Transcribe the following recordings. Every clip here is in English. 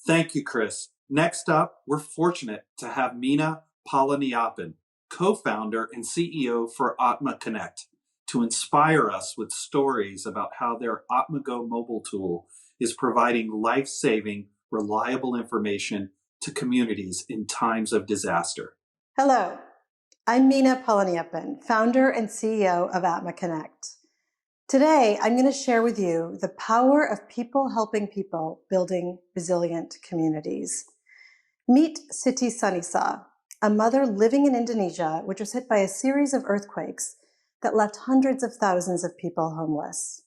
Thank you, Chris. Next up, we're fortunate to have Meena Palaniappan, co-founder and CEO for Atma Connect, to inspire us with stories about how their Atma Go mobile tool is providing life-saving, reliable information to communities in times of disaster. Hello, I'm Meena Palaniappan, founder and CEO of Atma Connect. Today, I'm going to share with you the power of people helping people building resilient communities. Meet Siti Sanisa, a mother living in Indonesia, which was hit by a series of earthquakes that left hundreds of thousands of people homeless.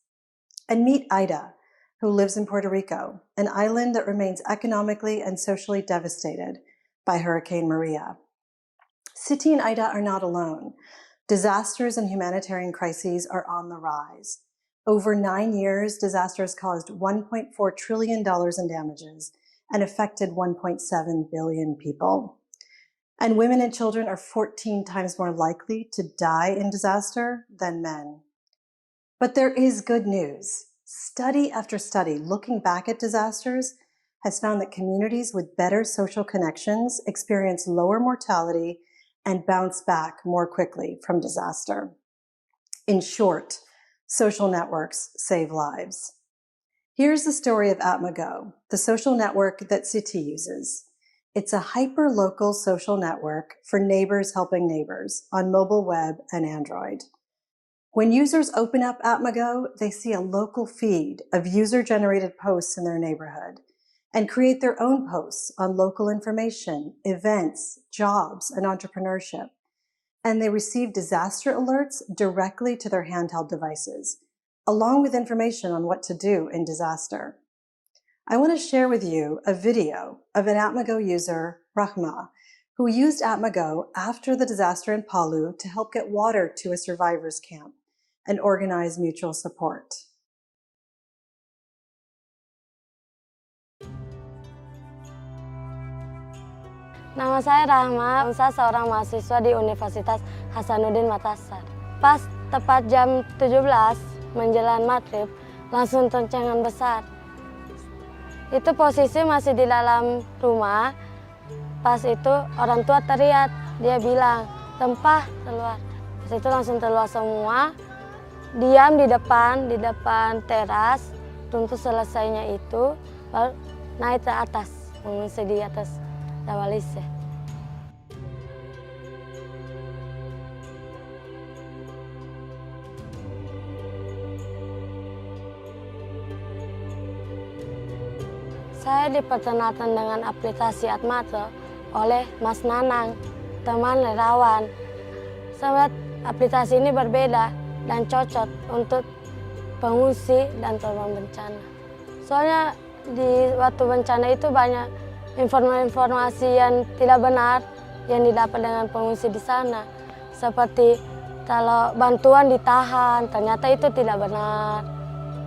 And meet Ida, who lives in Puerto Rico, an island that remains economically and socially devastated by Hurricane Maria. Siti and Ida are not alone. Disasters and humanitarian crises are on the rise. Over 9 years, disasters caused $1.4 trillion in damages and affected 1.7 billion people. And women and children are 14 times more likely to die in disaster than men. But there is good news. Study after study looking back at disasters has found that communities with better social connections experience lower mortality and bounce back more quickly from disaster. In short, social networks save lives. Here's the story of Atma Go, the social network that Siti uses. It's a hyper-local social network for neighbors helping neighbors on mobile web and Android. When users open up Atma Go, they see a local feed of user-generated posts in their neighborhood and create their own posts on local information, events, jobs, and entrepreneurship. And they receive disaster alerts directly to their handheld devices, along with information on what to do in disaster. I want to share with you a video of an Atma Go user, Rahma, who used Atma Go after the disaster in Palu to help get water to a survivors camp and organize mutual support. Nama saya Rahma, saya seorang mahasiswa di Universitas Hasanuddin Makassar. Pas tepat jam 17 menjelang maghrib, langsung goncangan besar. Itu posisi masih di dalam rumah. Pas itu orang tua teriak, dia bilang, "Tempah keluar." Pas itu langsung keluar semua, diam di depan teras. Tunggu selesainya itu, baru naik ke atas, mengungsi di atas Dawalise. Saya diperkenalkan dengan aplikasi Atma Go oleh Mas Nanang, teman relawan. Saya lihat aplikasi ini berbeda dan cocok untuk pengungsi dan korban bencana. Soalnya di waktu bencana itu banyak informasi yang tidak benar yang didapat dengan pengungsi di sana. Seperti kalau bantuan ditahan, ternyata itu tidak benar.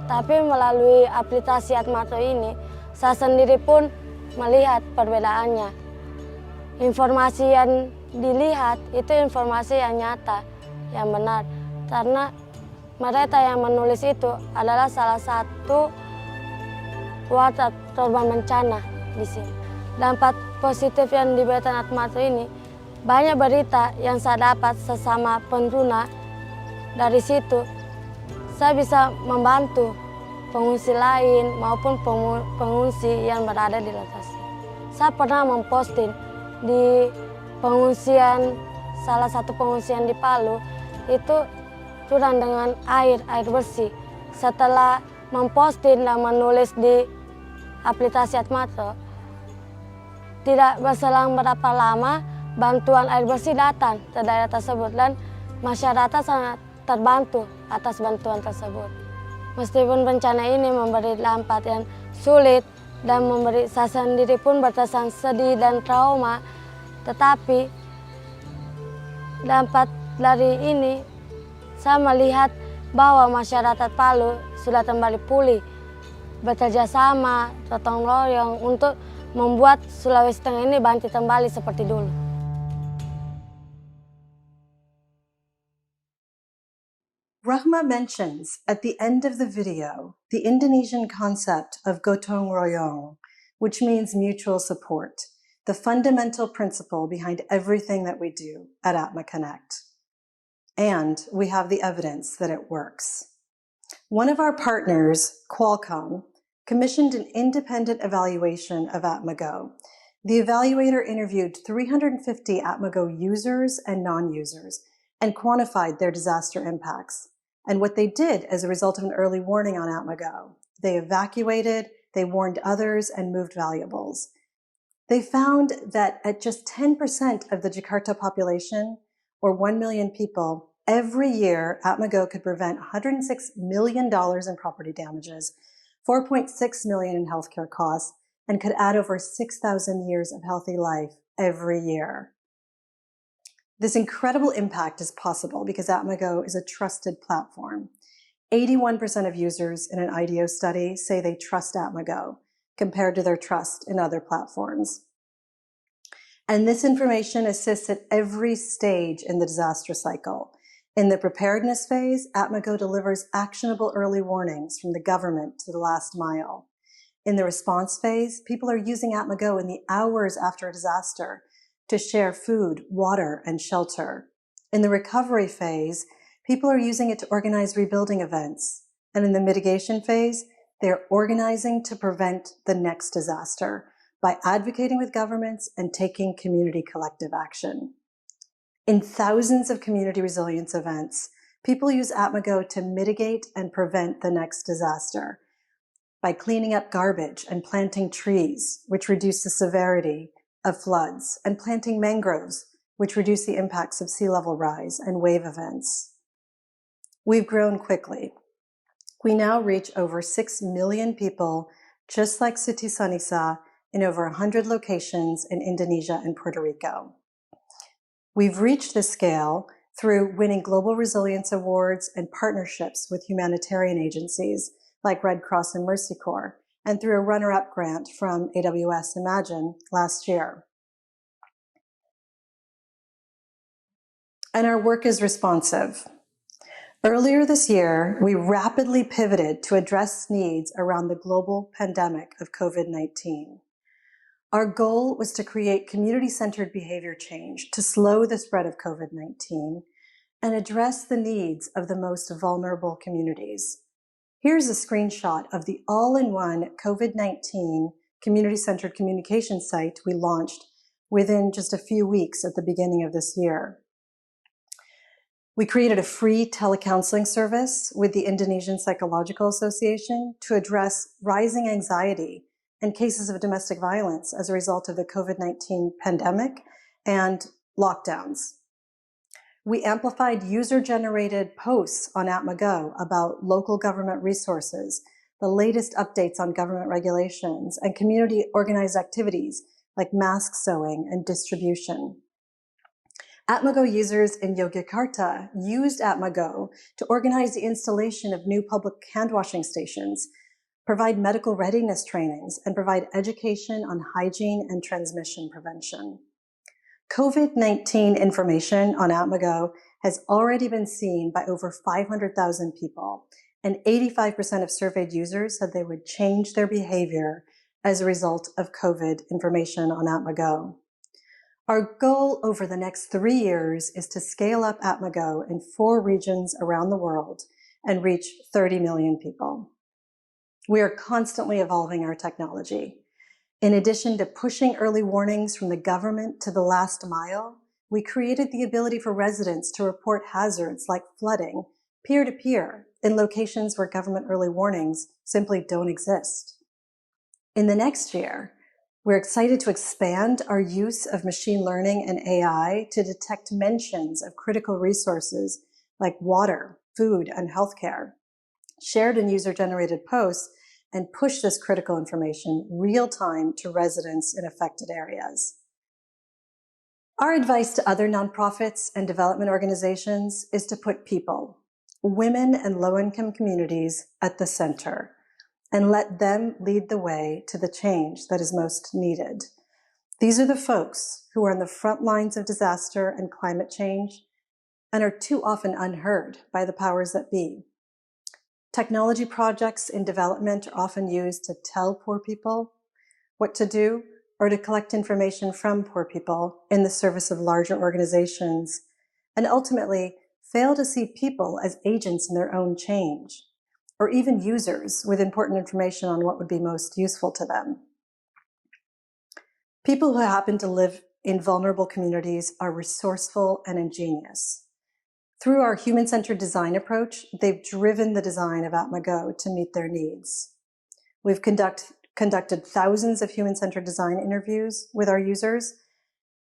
Tapi melalui aplikasi Atma Go ini, saya sendiri pun melihat perbedaannya. Informasi yang dilihat itu informasi yang nyata, yang benar. Karena mereka yang menulis itu adalah salah satu warga korban bencana di sini. Dampak positif yang diberikan Atma Go ini, banyak berita yang saya dapat sesama pengguna. Dari situ, saya bisa membantu pengungsi lain maupun pengungsi yang berada di lokasi. Saya pernah memposting di salah satu pengungsian di Palu, itu kurang dengan air bersih. Setelah memposting dan menulis di aplikasi Atma Go, tidak berselang berapa lama, bantuan air bersih datang ke daerah tersebut dan masyarakat sangat terbantu atas bantuan tersebut. Meskipun bencana ini memberi dampak yang sulit dan memberi saya sendiri pun berkesan sedih dan trauma, tetapi dampak dari ini saya melihat bahwa masyarakat Palu sudah kembali pulih, bekerja sama, gotong royong untuk membuat Sulawesi Tengah ini bangkit kembali seperti dulu. Rahma mentions at the end of the video the Indonesian concept of gotong royong, which means mutual support, the fundamental principle behind everything that we do at Atma Connect. And we have the evidence that it works. One of our partners, Qualcomm, commissioned an independent evaluation of Atma Go. The evaluator interviewed 350 Atma Go users and non-users and quantified their disaster impacts. And what they did as a result of an early warning on Atma Go, they evacuated, they warned others, and moved valuables. They found that at just 10% of the Jakarta population, or 1 million people, every year, Atma Go could prevent $106 million in property damages, $4.6 million in healthcare costs, and could add over 6,000 years of healthy life every year. This incredible impact is possible because Atma Go is a trusted platform. 81% of users in an IDEO study say they trust Atma Go compared to their trust in other platforms. And this information assists at every stage in the disaster cycle. In the preparedness phase, Atma Go delivers actionable early warnings from the government to the last mile. In the response phase, people are using Atma Go in the hours after a disaster to share food, water, and shelter. In the recovery phase, people are using it to organize rebuilding events. And in the mitigation phase, they're organizing to prevent the next disaster by advocating with governments and taking community collective action. In thousands of community resilience events, people use Atma Go to mitigate and prevent the next disaster by cleaning up garbage and planting trees, which reduce the severity of floods, and planting mangroves, which reduce the impacts of sea level rise and wave events. We've grown quickly. We now reach over 6 million people, just like Siti Sanisa, in over 100 locations in Indonesia and Puerto Rico. We've reached this scale through winning Global Resilience Awards and partnerships with humanitarian agencies like Red Cross and Mercy Corps, and through a runner-up grant from AWS Imagine last year. And our work is responsive. Earlier this year, we rapidly pivoted to address needs around the global pandemic of COVID-19. Our goal was to create community-centered behavior change to slow the spread of COVID-19 and address the needs of the most vulnerable communities. Here's a screenshot of the all-in-one COVID-19 community-centered communication site we launched within just a few weeks at the beginning of this year. We created a free telecounseling service with the Indonesian Psychological Association to address rising anxiety and cases of domestic violence as a result of the COVID-19 pandemic and lockdowns. We amplified user-generated posts on Atma Go about local government resources, the latest updates on government regulations, and community-organized activities like mask sewing and distribution. Atma Go users in Yogyakarta used Atma Go to organize the installation of new public hand-washing stations, provide medical readiness trainings, and provide education on hygiene and transmission prevention. COVID-19 information on Atma Go has already been seen by over 500,000 people, and 85% of surveyed users said they would change their behavior as a result of COVID information on Atma Go. Our goal over the next 3 years is to scale up Atma Go in 4 regions around the world and reach 30 million people. We are constantly evolving our technology. In addition to pushing early warnings from the government to the last mile, we created the ability for residents to report hazards like flooding peer-to-peer in locations where government early warnings simply don't exist. In the next year, we're excited to expand our use of machine learning and AI to detect mentions of critical resources like water, food, and healthcare, shared in user-generated posts, and push this critical information real-time to residents in affected areas. Our advice to other nonprofits and development organizations is to put people, women and low-income communities at the center, and let them lead the way to the change that is most needed. These are the folks who are on the front lines of disaster and climate change and are too often unheard by the powers that be. Technology projects in development are often used to tell poor people what to do, or to collect information from poor people in the service of larger organizations, and ultimately fail to see people as agents in their own change, or even users with important information on what would be most useful to them. People who happen to live in vulnerable communities are resourceful and ingenious. Through our human-centered design approach, they've driven the design of Atma Go to meet their needs. We've conducted thousands of human-centered design interviews with our users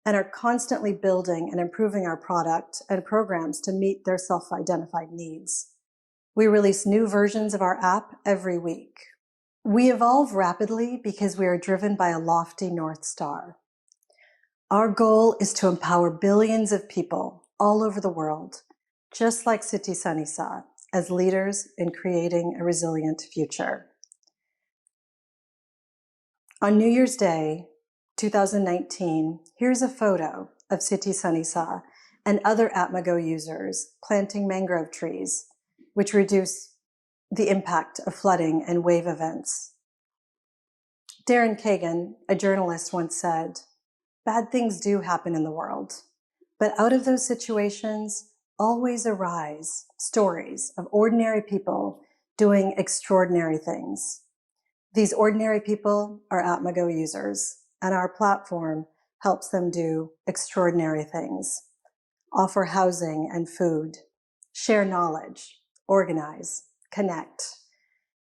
and are constantly building and improving our product and programs to meet their self-identified needs. We release new versions of our app every week. We evolve rapidly because we are driven by a lofty North Star. Our goal is to empower billions of people all over the world, just like Siti Sanisa, as leaders in creating a resilient future. On New Year's Day, 2019, here's a photo of Siti Sanisa and other Atma Go users planting mangrove trees, which reduce the impact of flooding and wave events. Darren Kagan, a journalist, once said, "Bad things do happen in the world, but out of those situations always arise stories of ordinary people doing extraordinary things. These ordinary people are Atma Go users, and our platform helps them do extraordinary things, offer housing and food, share knowledge, organize, connect.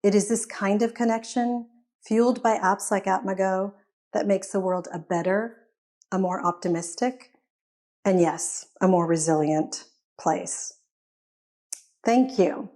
It is this kind of connection, fueled by apps like Atma Go, that makes the world a better, a more optimistic, and yes, a more resilient place." Thank you.